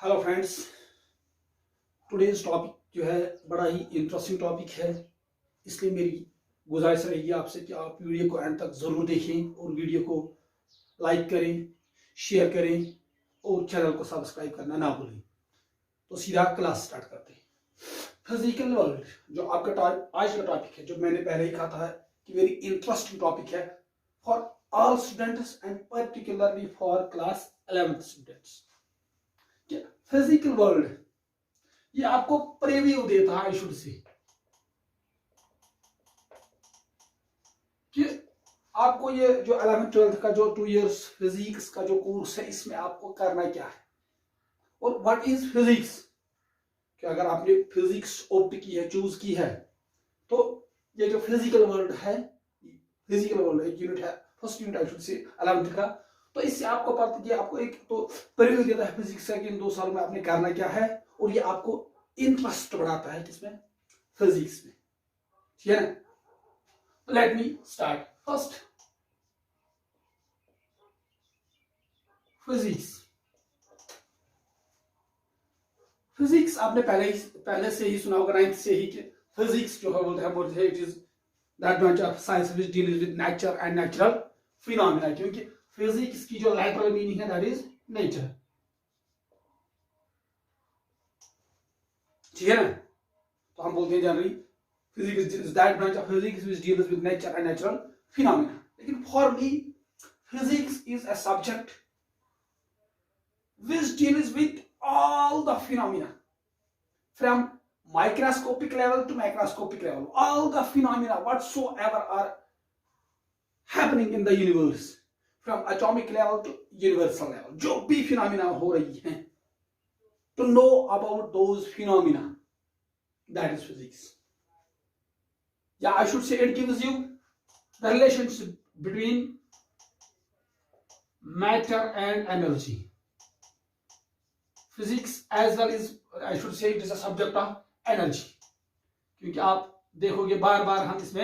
Hello friends, today's topic जो है बड़ा ही इंटरेस्टिंग टॉपिक है। इसलिए मेरी गुजारिश रहेगी आपसे कि आप वीडियो को एंड तक ज़रूर देखें और वीडियो को लाइक करें, शेयर करें और चैनल को सब्सक्राइब करना ना भूलें। तो सीधा क्लास स्टार्ट करते हैं। फिजिकल वर्ल्ड जो आपका आज का टॉपिक है, जो मैंने पहले ही कहा था कि वेरी इंटरेस्टिंग टॉपिक है for all students and particularly for class 11th students. Physical world ये आपको प्रीव्यू देता है, आई शुड से कि आपको ये जो 11th-12th का जो 2 years फिजिक्स का जो कोर्स है, इसमें आपको करना क्या है और व्हाट इज फिजिक्स। कि अगर आपने फिजिक्स ऑप्ट की है, चूज की है, तो ये जो फिजिकल वर्ल्ड है, फिजिकल वर्ल्ड एक यूनिट है, फर्स्ट यूनिट आई शुड से 11th का। तो इससे आपको पता कि आपको एक तो प्रीव्यू देता है फिजिक्स का कि इन 2 साल में आपने करना क्या है, और ये आपको इंटरेस्ट बढ़ाता है किसमें, फिजिक्स में। ठीक है ना। Let me start first physics. Physics आपने पहले से ही सुना होगा, 9th से ही, कि फिजिक्स जो है बोलते हैं it is that branch of science which deals with nature and natural phenomena. क्योंकि फिजिक्स की जो लैटरल मीनिंग है दैट इज नेचर। ठीक है ना। तो हम बोलते हैं generally physics is that branch of physics which deals with nature and natural phenomena. लेकिन for me physics is a subject which deals with all the phenomena from microscopic level to macroscopic level, all the phenomena whatsoever are happening in the universe from atomic level to universal level, जो भी phenomena हो रही हैं, to know about those phenomena, that is physics. Yeah, I should say it gives you the relationship between matter and energy. Physics as well is, I should say, it is a subject of energy. क्योंकि आप देखोगे बार बार हम इसमें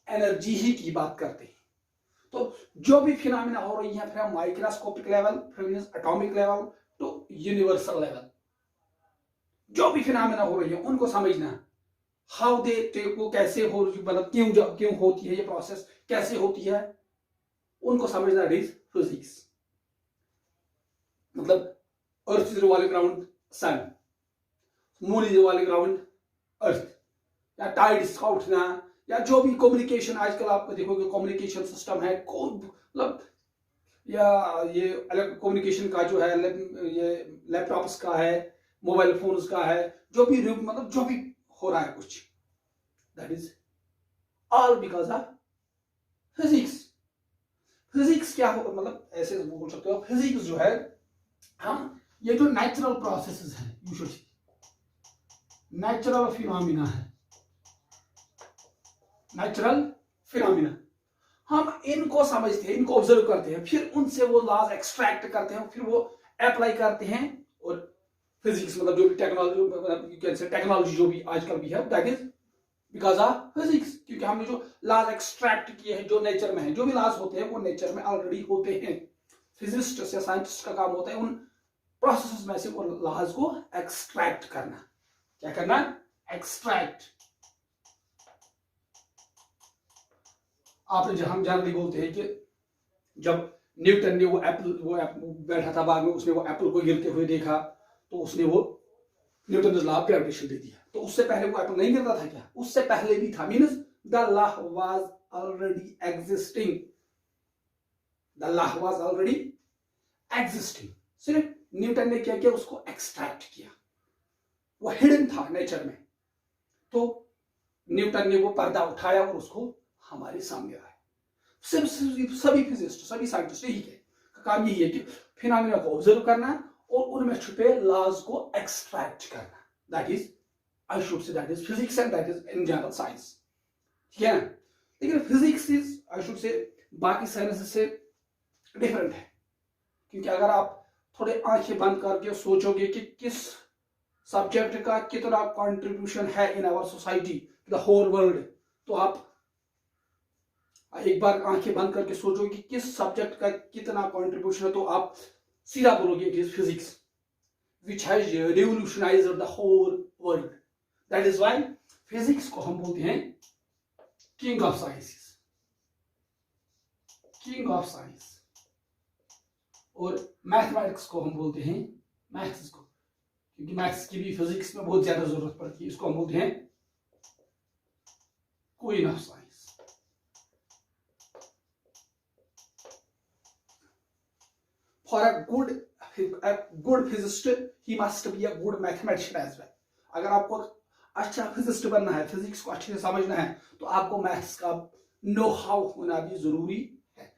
energy ही की बात करते हैं। तो जो भी फिनोमेना हो रही है from microscopic level, from atomic level to universal level, जो भी फिनोमेना हो रही है उनको समझना, हाउ दे वो कैसे हो, मतलब क्यों होती है ये प्रोसेस, कैसे होती है, उनको समझना, इट इज फिजिक्स। मतलब earth is revolving around sun, moon is revolving around earth, या टाइड्स का उठना, या जो भी कम्युनिकेशन आजकल आप देखोगे कम्युनिकेशन सिस्टम है, मतलब या ये कम्युनिकेशन का जो है, ये लैपटॉप्स का है, मोबाइल फोन्स का है, जो भी मतलब जो भी हो रहा है कुछ, that is all because of physics. Physics क्या हो, मतलब ऐसे बोल सकते हो, फिजिक्स जो है, हम ये जो नेचुरल प्रोसेसेस है, यूजुअली नेचुरल फिनोमिना है, नेचुरल फिनोमिना, हम इनको समझते हैं, इनको ऑब्जर्व करते हैं, फिर उनसे वो लॉज एक्सट्रैक्ट करते हैं, फिर वो अप्लाई करते हैं। और फिजिक्स मतलब जो भी टेक्नोलॉजी जो भी आजकल भी है, that is because of physics. क्योंकि हमने जो लॉज एक्सट्रैक्ट किए हैं, जो नेचर में है, जो भी लॉज होते हैं वो नेचर में ऑलरेडी होते हैं। फिजिसिस्ट या साइंटिस्ट का काम होता है उन प्रोसेस में से वो लॉज को एक्सट्रैक्ट करना। क्या करना? एक्सट्रैक्ट। आपने हम जनरली बोलते हैं कि जब न्यूटन ने वो एप्पल बैठा था बाग में, उसने वो एप्पल को गिरते हुए देखा, तो उसने वो न्यूटन लॉ ऑफ ग्रेविटेशन दे दिया। तो उससे पहले वो एप्पल नहीं गिरता था क्या? उससे पहले भी था, means the law was already existing, the law was already existing. सिर्फ न्यूटन ने क्या किया? उसको एक्सट्रैक्ट किया, वो हिडन था नेचर में। तो न्यूटन ने वो पर्दा उठाया और उसको हमारे सामने लाया। सिर्फ सभी फिजिस्ट, सभी साइंटिस्ट यही के काम यही है कि फिनोमेना को ऑब्जर्व करना और उनमें छुपे लॉज को एक्सट्रैक्ट करना। दैट इज, आई शुड से, that is physics and that is in general science. ठीक है ना। लेकिन फिजिक्स इज, आई शुड से, बाकी साइंस से डिफरेंट है। क्योंकि अगर आप थोड़े आंखें बंद करके सोचोगे कि किस सब्जेक्ट का कितना कंट्रीब्यूशन है in our society, the whole world, तो आप एक बार आंखें बंद करके सोचोगे कि किस सब्जेक्ट का कितना कंट्रीब्यूशन है, तो आप सीधा बोलोगे it is physics. which has revolutionized the whole world. That is why physics को हम बोलते हैं king of sciences, king of science, और मैथमेटिक्स को हम बोलते हैं मैथ्स को, क्योंकि मैथ्स की भी फिजिक्स में बहुत ज्यादा जरूरत पड़ती है, इसको हम बोलते हैं queen of science. For a good physicist, he must be a good mathematician as well. अगर आपको अच्छा फिजिस्ट बनना है, फिजिक्स को अच्छे से समझना है, तो आपको मैथ्स का नो हाउ होना भी जरूरी है.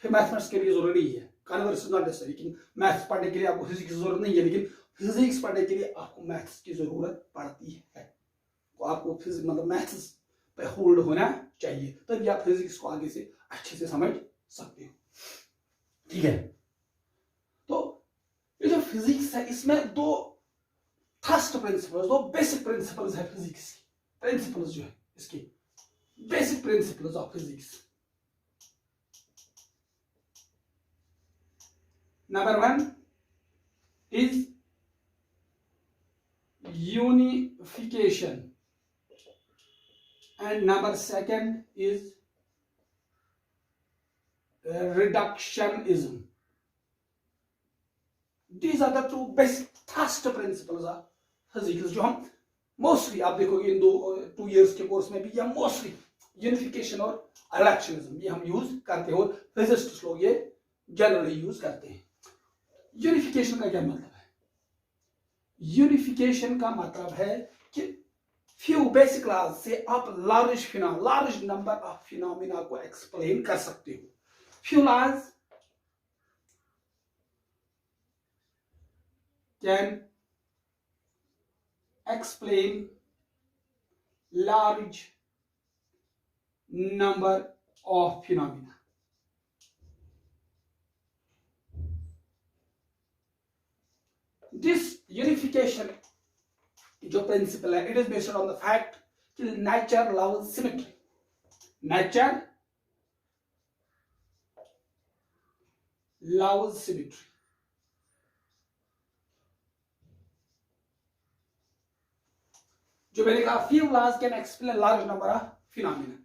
फिर मैथमेटिक्स के लिए जरूरी नहीं है, कन्वर्स इज नॉट नेसेसरी, लेकिन मैथ्स पढ़ने के लिए आपको फिजिक्स की जरूरत नहीं है, लेकिन फिजिक्स पढ़ने के लिए आपको मैथ्स की जरूरत पड़ती है. तो आपको मतलब मैथ्स पे होल्ड होना चाहिए, तभी आप फिजिक्स को आगे से अच्छे से समझ सकते हो. ठीक है, तो ये जो फिजिक्स है इसमें दो फर्स्ट प्रिंसिपल्स, दो बेसिक प्रिंसिपल्स है फिजिक्स की. प्रिंसिपल्स जो है इसकी basic principles of physics. Number 1 is unification and number 2 is reductionism. These are the two basic first principles of physics जो हम मोस्टली आप देखोगे इन 2 years के कोर्स में भी, या मोस्टली यूनिफिकेशन और रिडक्शनिज्म ये हम यूज करते हैं, और फिजिसिस्ट लोग ये जनरली यूज करते हैं. यूनिफिकेशन का क्या मतलब है? यूनिफिकेशन का मतलब है कि few basic laws से आप large number of phenomena को explain कर सकते हो. Few laws can explain large number of phenomena. This unification जो प्रिंसिपल है, it is based on the fact कि nature loves symmetry. Nature loves symmetry. जो मैंने कहा few laws can explain a large number of phenomena.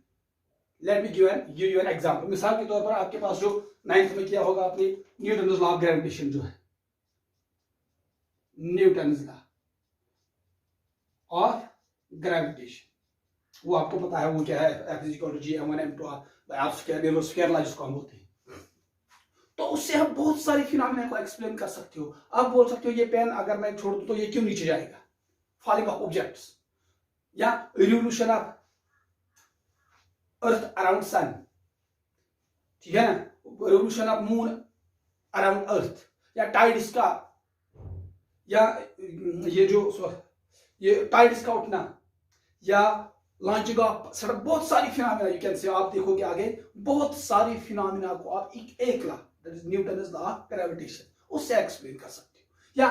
Let me give you an example. मिसाल के तौर पर आपके पास जो 9th में किया होगा आपने न्यूटन लॉ ऑफ ग्रेविटेशन, जो है न्यूटन लॉ ऑफ ग्रेविटेशन, वो आपको पता है वो क्या है, F = g m1 m2 square law जिसको हम बोलते हैं. तो उससे आप बहुत सारी फिनोमेना को एक्सप्लेन कर सकते हो. आप बोल सकते हो ये पेन अगर मैं छोड़ दूं तो ये क्यों नीचे जाएगा, फॉलिंग ऑफ ऑब्जेक्ट्स, या revolution of earth around sun, ठीक है ना, revolution of moon around earth, या टाइड्स का, या ये टाइड्स का उठना, या लॉन्चिंग ऑफ सडन, बहुत सारी फिनोमेना यू कैन से. आप देखोगे आगे बहुत सारी फिनोमेना को आप एक law, that is Newton law of gravitation, उससे एक्सप्लेन कर सकते हो. या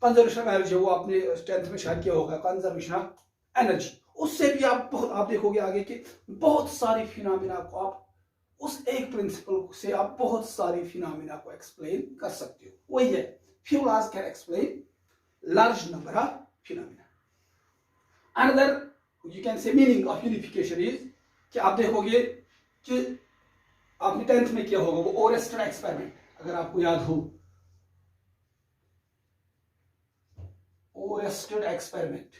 कंजर्वेशन ऑफ एनर्जी, वो आपने 10th में शायद किया होगा, कंजर्वेशन ऑफ एनर्जी, उससे भी आप देखोगे आगे कि बहुत सारी फिनोमेना को आप उस एक प्रिंसिपल से आप बहुत सारी फिनोमेना को एक्सप्लेन कर सकते हो. वही है, few laws can explain large number of phenomena. Another you can say meaning of unification is कि आप देखोगे कि आपने 10th में किया होगा वो ओरेस्टेड एक्सपेरिमेंट, अगर आपको याद हो ओरेस्टेड एक्सपेरिमेंट.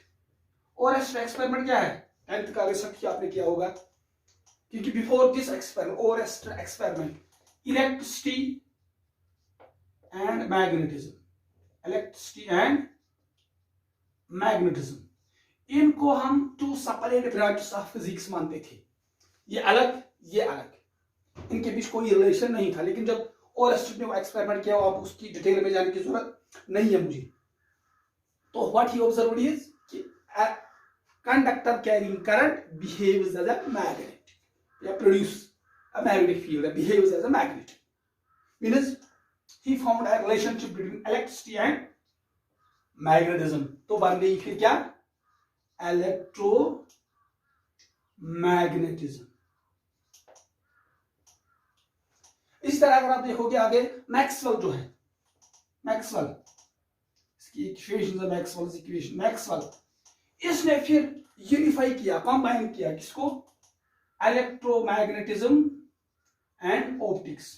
ओरेस्टेड एक्सपेरिमेंट क्या है? 10th का रिसर्च आपने किया होगा, क्योंकि before this experiment, Oersted experiment, electricity and magnetism, electricity and magnetism, इनको हम 2 सेपरेट ब्रांचेस ऑफ फिजिक्स मानते थे. ये अलग, ये अलग, इनके बीच कोई रिलेशन नहीं था. लेकिन जब ओरेस्टेड ने वो एक्सपेरिमेंट किया, आप उसकी डिटेल में जाने की जरूरत नहीं है मुझे. तो व्हाट ही ऑब्जर्व्ड इज कि conductor carrying current behaves as a magnet, या produce a magnetic field, behaves as a magnet. Means he found a relationship between electricity and magnetism. तो बन गई फिर क्या? इलेक्ट्रोमैग्नेटिज्म. इस तरह अगर आप देखोगे आगे मैक्सवेल जो है, मैक्सवेल इसकी इक्वेशन है मैक्सवेल इक्वेशन। मैक्सवेल इसने फिर यूनिफाई किया, कंबाइन किया किसको, इलेक्ट्रोमैग्नेटिज्म एंड ऑप्टिक्स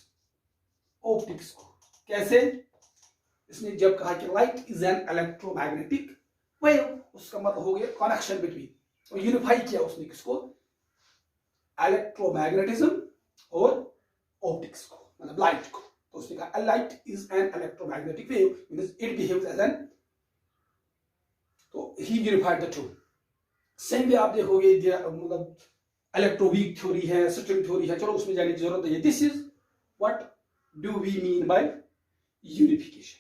को। कैसे, इसने जब कहा कि light is an electromagnetic wave, उसका मतलब हो गया कनेक्शन बिटवीन, और यूनिफाई किया उसने किसको, इलेक्ट्रोमैग्नेटिज्म और ऑप्टिक्स को, मतलब लाइट को। तो उसने कहा light is an electromagnetic wave means it behaves as an, तो he unified the two. Same way आप देखोगे मतलब इलेक्ट्रोवीक थ्योरी है, स्ट्रिंग थ्योरी है, चलो उसमें जाने की जरूरत नहीं है। This is what do we mean by unification.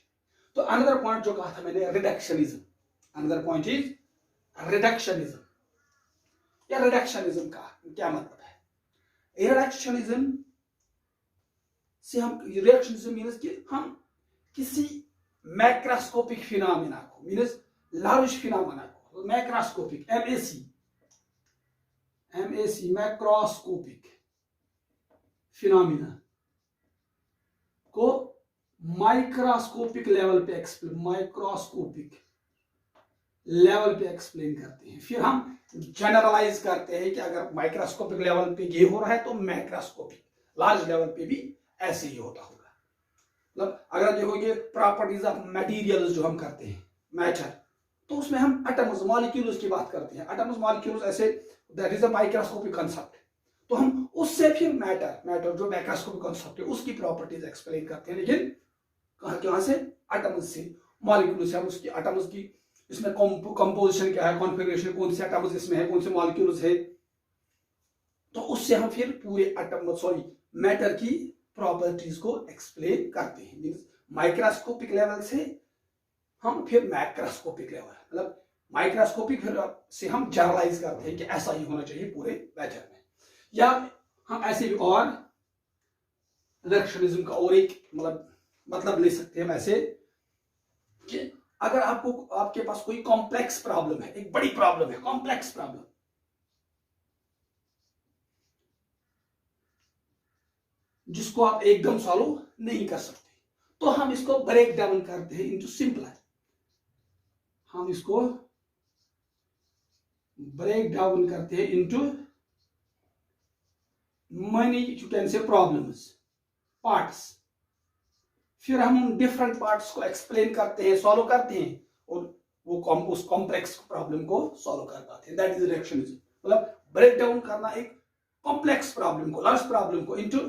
तो अनदर पॉइंट जो कहा था मैंने, reductionism. Another point is reductionism. या रिडक्शनिज्म का क्या मतलब है, रिडक्शनिज्म से हम, रिडक्शनिज्म मीन्स कि हम किसी मैक्रोस्कोपिक फिनोमेना को, मीन्स लार्ज फिनोमेना को, मैक्रोस्कोपिक MAC मैक्रोस्कोपिक फिनोमेना को माइक्रोस्कोपिक लेवल पे एक्सप्लेन करते हैं। फिर हम जनरलाइज करते हैं कि अगर माइक्रोस्कोपिक लेवल पे ये हो रहा है तो मैक्रोस्कोपिक लार्ज लेवल पे भी ऐसे ही होता होगा। मतलब अगर देखोगे प्रॉपर्टीज ऑफ मटेरियल्स जो हम करते हैं, मैटर, तो उसमें हम एटम्स मॉलिक्यूल्स की बात करते हैं। एटम्स मॉलिक्यूल्स ऐसे, that is a microscopic concept. तो हम उससे फिर मैटर जो माइक्रोस्कोपिक कांसेप्ट है उसकी प्रॉपर्टीज एक्सप्लेन करते हैं, लेकिन कहां से, एटम्स से, मॉलिक्यूल से। हम उसकी एटम्स की, इसमें कंपोजिशन क्या है, कॉन्फ़िगरेशन, कौन से एटम्स इसमें है, कौन से मॉलिक्यूल्स है, तो उससे हम फिर पूरे एटम मैटर की प्रॉपर्टीज को एक्सप्लेन करते हैं। मींस माइक्रोस्कोपिक लेवल से हम फिर मैक्रोस्कोपिक लेवल, मतलब माइक्रोस्कोपिक फिर से हम जनरलाइज करते हैं कि ऐसा ही होना चाहिए पूरे मैटर में। या हम ऐसे भी और रिडक्शनिज्म का और एक मतलब ले सकते हैं हम ऐसे कि अगर आपके पास कोई कॉम्प्लेक्स प्रॉब्लम है, एक बड़ी प्रॉब्लम है, कॉम्प्लेक्स प्रॉब्लम, जिसको आप एकदम सॉल्व नहीं कर सकते, तो हम इसको ब्रेक डाउन करते हैं इनटू सिंपलर। हम इसको ब्रेक डाउन करते हैं into money, you can say problems, parts. फिर हम उन डिफरेंट पार्ट्स को एक्सप्लेन करते हैं, सॉल्व करते हैं, और वो उस कॉम्प्लेक्स प्रॉब्लम को सॉल्व कर पाते हैं। That is reductionism. मतलब ब्रेक डाउन करना एक कॉम्प्लेक्स प्रॉब्लम को, लार्ज प्रॉब्लम को इनटू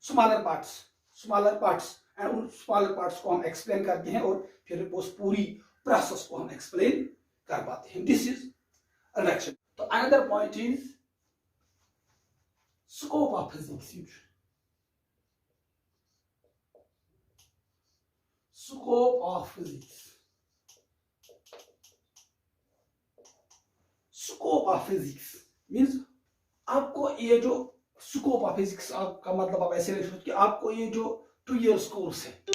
स्मॉलर पार्ट्स, एंड उन स्मॉलर पार्ट्स को हम एक्सप्लेन करते हैं और फिर उस पूरी प्रोसेस को हम एक्सप्लेन कर पाते हैं। This is reduction. तो another point is scope of physics. Scope of physics, scope of physics means आपको ये जो स्कोप ऑफ फिजिक्स का मतलब आप ऐसे लिख सकते कि आपको ये जो 2 इयर्स कोर्स है, 2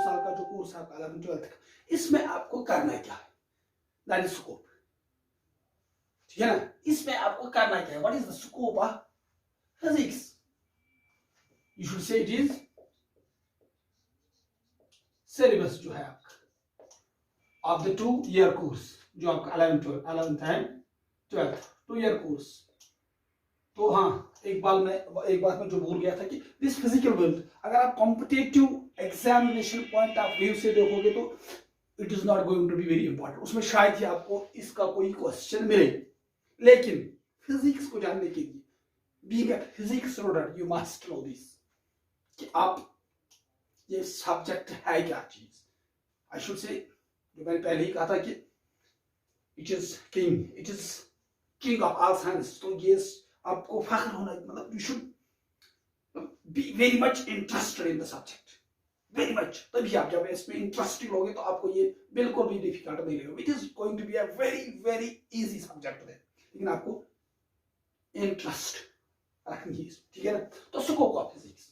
साल का जो कोर्स है आपका 11th 12th का, इसमें आपको करना क्या है, दैट इज स्कोप। ठीक है ना, इसमें आपको करना क्या है, what is the scope of physics. You should say it is syllabus जो है आपका ऑफ द 2 ईयर कोर्स, जो आपका 11th and 12th 2 year course. तो हाँ, एक बात में जो भूल गया था कि दिस फिजिकल वर्ल्ड, अगर आप competitive examination point of view से देखोगे तो it is not going to be very important. उसमें शायद ही आपको इसका कोई क्वेश्चन मिले, लेकिन फिजिक्स को जानने के लिए, being a physics student, you must know this कि आप ये सब्जेक्ट है क्या चीज। आई शुड से, जो मैंने पहले ही कहा था कि it is king of all science. तो ये आपको फख्र होना, मतलब you should be very much interested in the subject, very much. तभी आप जब इसमें इंटरेस्टेड होगे तो आपको ये बिल्कुल भी डिफिकल्ट नहीं लगेगा। It is going to be a very very easy subject है, लेकिन आपको इंटरेस्ट रखनी है, ठीक है ना। तो स्कोप ऑफ फिजिक्स,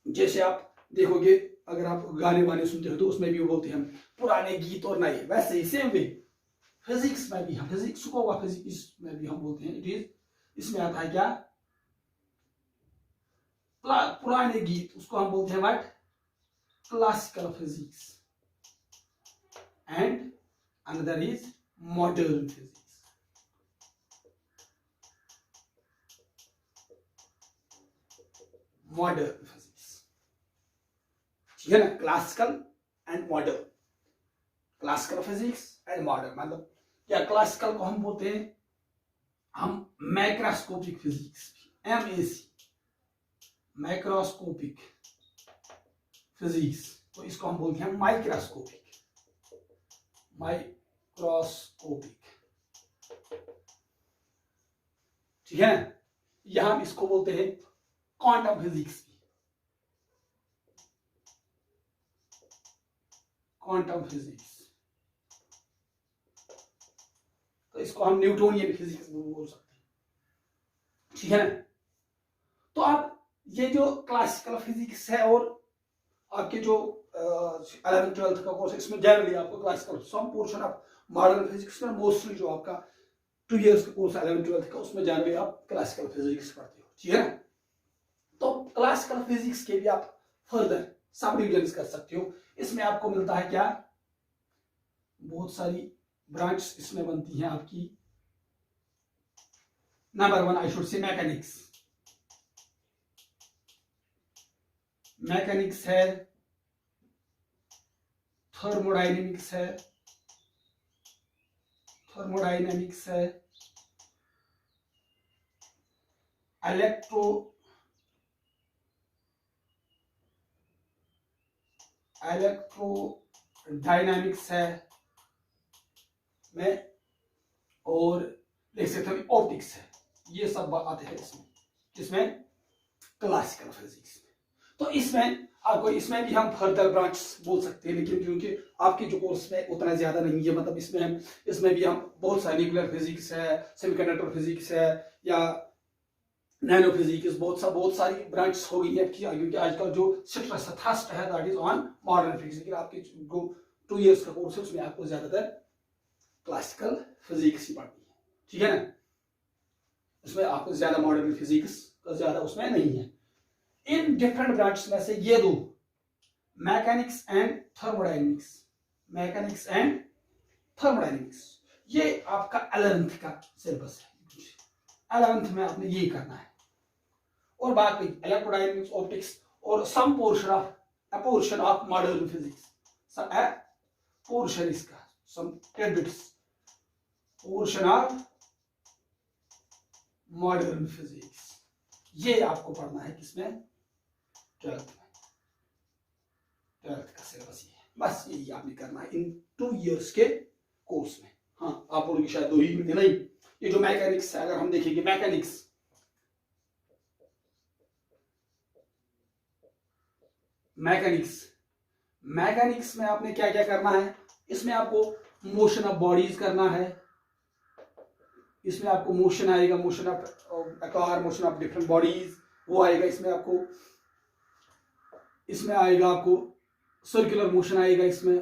जैसे आप देखोगे अगर आप गाने वाने सुनते हो तो उसमें भी बोलते हैं हम पुराने गीत और नए, वैसे ही सेम वे फिजिक्स में भी हम फिजिक्स स्कोप ऑफ फिजिक्स में भी हम बोलते हैं इट इज, इसमें आता है क्या, पुराने गीत, उसको हम बोलते हैं what, classical physics. and another is modern physics. Modern physics, ठीक है ना, classical and modern, classical physics and modern. मतलब क्या, क्लासिकल को हम बोलते हैं हम macroscopic physics, MAC, macroscopic physics, तो इसको हम बोलते हैं माइक्रोस्कोपिक, माइक्रोस्कोपिक, ठीक है ना। यहां हम इसको बोलते हैं क्वांटम फिजिक्स भी, क्वांटम फिजिक्स, तो इसको हम न्यूटोनियन फिजिक्स बोल सकते हैं, ठीक है ना। तो आप ये जो क्लासिकल फिजिक्स है और आपके जो 11th-12th का कोर्स है, इसमें जनरली आपको classical, some portion of modern physics में, मोस्टली जो आपका 2 years का कोर्स 11th-12th का, उसमें जनरली आप क्लासिकल फिजिक्स पढ़ते हो, ठीक है ना। तो क्लासिकल फिजिक्स के भी आप फर्दर सब डिविजन कर सकते हो। इसमें आपको मिलता है क्या, बहुत सारी ब्रांच इसमें बनती हैं आपकी। नंबर 1 आई शुड से मैकेनिक्स, मैकेनिक्स है, थर्मोडायनेमिक्स है, थर्मोडायनेमिक्स है, इलेक्ट्रोडायनामिक्स है में, और देख सकते हो ऑप्टिक्स है। ये सब आते हैं इसमें, किसमें, क्लासिकल फिजिक्स में। तो इसमें आपको, इसमें भी हम फर्दर ब्रांच बोल सकते हैं, लेकिन क्योंकि आपके जो कोर्स में उतना ज्यादा नहीं है, मतलब इसमें भी हम बहुत सारी न्यूक्लियर फिजिक्स है, सेमीकंडक्टर फिजिक्स है, या नैनो फिजिक्स, बहुत सारी ब्रांच हो गई है, क्योंकि आजकल जो स्ट्रेस थ्रस्ट है that is on modern physics. लेकिन आपके जो 2 years का कोर्स है उसमें आपको ज्यादातर क्लासिकल फिजिक्स ही पढ़नी है, ठीक है ना। उसमें आपको ज्यादा मॉडर्न फिजिक्स का ज्यादा उसमें नहीं है। इन डिफरेंट ब्रांच में से ये दो, mechanics and thermodynamics, mechanics and thermodynamics, ये आपका 11th का सिलेबस है। 11th में आपने ये करना है, और बाकी इलेक्ट्रोडायनेमिक्स, ऑप्टिक्स, और some portion of modern physics, portion इसका, some tidbits, portion of modern physics, ये आपको पढ़ना है किसमें, 12th में। 12th का सिलेबस ये है, बस यही आपने करना है इन 2 years के कोर्स में। हाँ, आप बोलोगे शायद 2 ही महीने, नहीं, ये जो मैकेनिक्स है, अगर हम देखेंगे मैकेनिक्स, मैकेनिक्स में आपने क्या क्या करना है, इसमें आपको मोशन ऑफ बॉडीज करना है, इसमें आपको मोशन आएगा, motion of car, motion of different bodies, वो आएगा इसमें आपको। इसमें आएगा आपको सर्कुलर मोशन आएगा, इसमें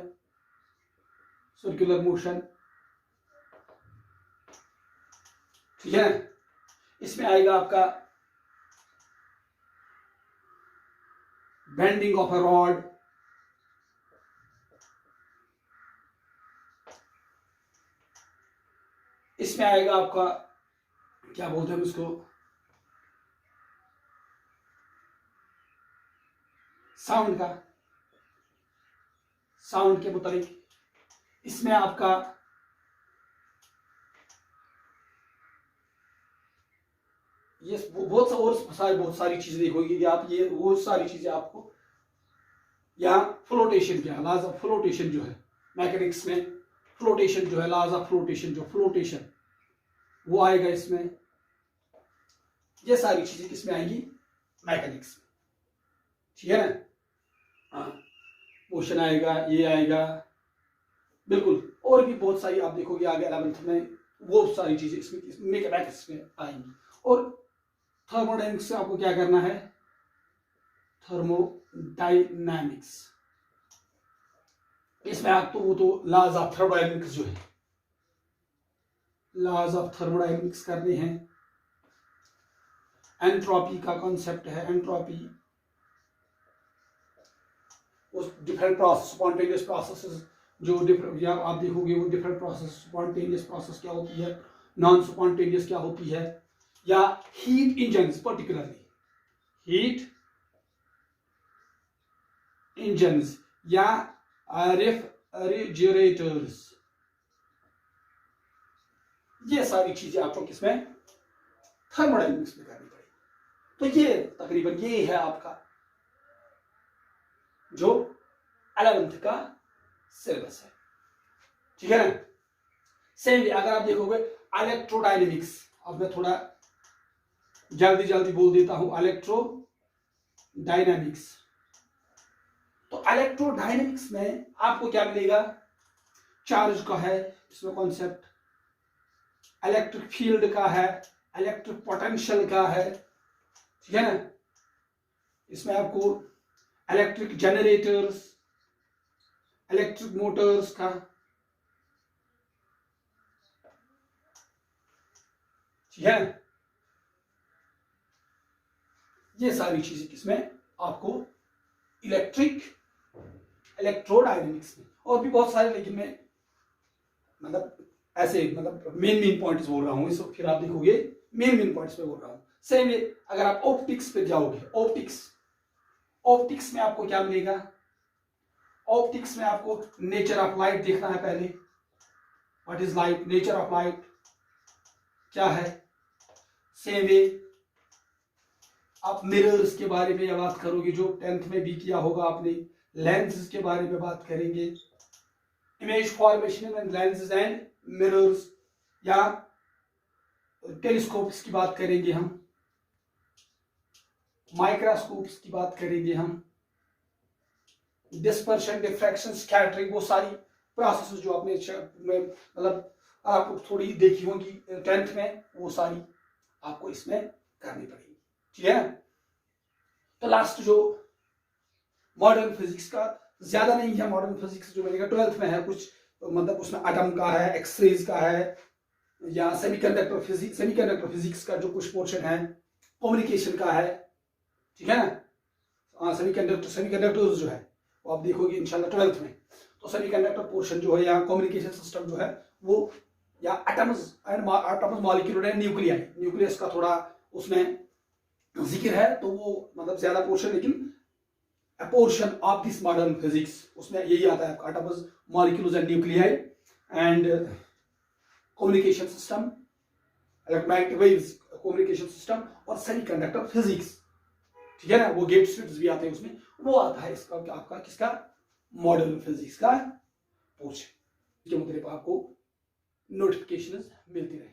सर्कुलर मोशन, ठीक है। इसमें आएगा आपका बेंडिंग ऑफ अ रॉड, इसमें आएगा आपका, क्या बोलते हैं इसको, साउंड के मुताबिक। इसमें आपका ये बहुत सारी चीजें देखोगे आप, ये वो सारी चीजें आपको, यहाँ फ्लोटेशन, क्या लॉज ऑफ फ्लोटेशन जो है मैकेनिक्स में, फ्लोटेशन जो है, लॉज ऑफ फ्लोटेशन, जो फ्लोटेशन वो आएगा इसमें। ये सारी चीजें किसमें आएंगी, मैकेनिक्स में, ठीक है ना। हाँ, मोशन आएगा, ये आएगा, बिल्कुल। और भी बहुत सारी आप देखोगे आगे 11th में, वो सारी चीजें इसमें मैकेनिक्स में आएंगी। और थर्मोडायनेमिक्स से आपको क्या करना है, थर्मोडायनामिक्स, इसमें आपको वो तो लॉज ऑफ थर्मोडायनेमिक्स जो है, लॉज ऑफ थर्मोडायनेमिक्स करने हैं। एंट्रोपी का कॉन्सेप्ट है, एंट्रोपी, उस डिफरेंट प्रोसेस, स्पॉन्टेनियस प्रोसेसेस जो डिफरेंट, या आप देखोगे वो डिफरेंट प्रोसेस, स्पॉन्टेनियस प्रोसेस क्या होती है, नॉन स्पॉन्टेनियस क्या होती है, या heat engines, particularly heat engines या रेफ्रिजरेटर्स, ये सारी चीजें आपको किसमें, थर्मोडायनेमिक्स में करनी पड़ेगी। तो ये तकरीबन ये है आपका जो 11th का सिलेबस है, ठीक है ना। सेम वे अगर आप देखोगे इलेक्ट्रोडायनेमिक्स, अब मैं थोड़ा जल्दी जल्दी बोल देता हूं, इलेक्ट्रोडायनेमिक्स। तो इलेक्ट्रोडायनेमिक्स में आपको क्या मिलेगा, चार्ज का है इसमें कॉन्सेप्ट, इलेक्ट्रिक फील्ड का है, इलेक्ट्रिक पोटेंशियल का है, ठीक है ना। इसमें आपको इलेक्ट्रिक जनरेटर्स, इलेक्ट्रिक मोटर्स का, ठीक है, ये सारी चीजें किसमें आपको इलेक्ट्रोडायनेमिक्स में, और भी बहुत सारे, लेकिन मैं मतलब ऐसे मतलब मेन पॉइंट्स बोल रहा हूं, इसको फिर आप देखोगे मेन पॉइंट्स पे बोल रहा हूं। सेम है अगर आप ऑप्टिक्स पे जाओगे, ऑप्टिक्स में आपको क्या मिलेगा, ऑप्टिक्स में आपको नेचर ऑफ लाइट देखना है पहले, what is light, nature of light क्या है। सेम वे आप मिरर्स के बारे में बात करोगे, जो 10th में भी किया होगा आपने, लेंसेज के बारे में बात करेंगे, image formation and lenses and mirrors, या टेलीस्कोप्स की बात करेंगे हम, माइक्रोस्कोप्स की बात करेंगे हम, डिस्पर्शन, डिफ्रैक्शन, स्कैटरिंग, वो सारी प्रोसेस जो आपने मतलब आपको थोड़ी देखी होगी 10th में, वो सारी आपको इसमें करनी पड़ेगी, ठीक है। तो लास्ट जो मॉडर्न फिजिक्स का ज्यादा नहीं है, मॉडर्न फिजिक्स जो मिलेगा 12th में है कुछ, तो मतलब उसमें एटम का है, एक्सरेज का है, या सेमीकंडक्टर फिजिक्स का जो कुछ पोर्शन है, कम्युनिकेशन का है, ठीक है ना। सेमीकंडक्टर्स जो है वो आप देखोगे इंशाल्लाह 12th में। तो सेमीकंडक्टर पोर्शन जो है, या कम्युनिकेशन सिस्टम जो है वो, या एटम्स मॉलिक्यूल एंड न्यूक्लियस का थोड़ा उसमें जिक्र है, तो वो मतलब ज्यादा पोर्शन, लेकिन a portion of this modern physics उसमें यही आता है, atoms, molecules and nuclei and communication system, electromagnetic waves communication system, और सेमीकंडक्टर फिजिक्स, ठीक है ना। वो गेट स्ट्रिट्स भी आते हैं उसमें, वो आता है इसका आपका किसका, मॉडर्न फिजिक्स का पोर्शन, जो मतलब आपको नोटिफिकेशंस मिलती रहे।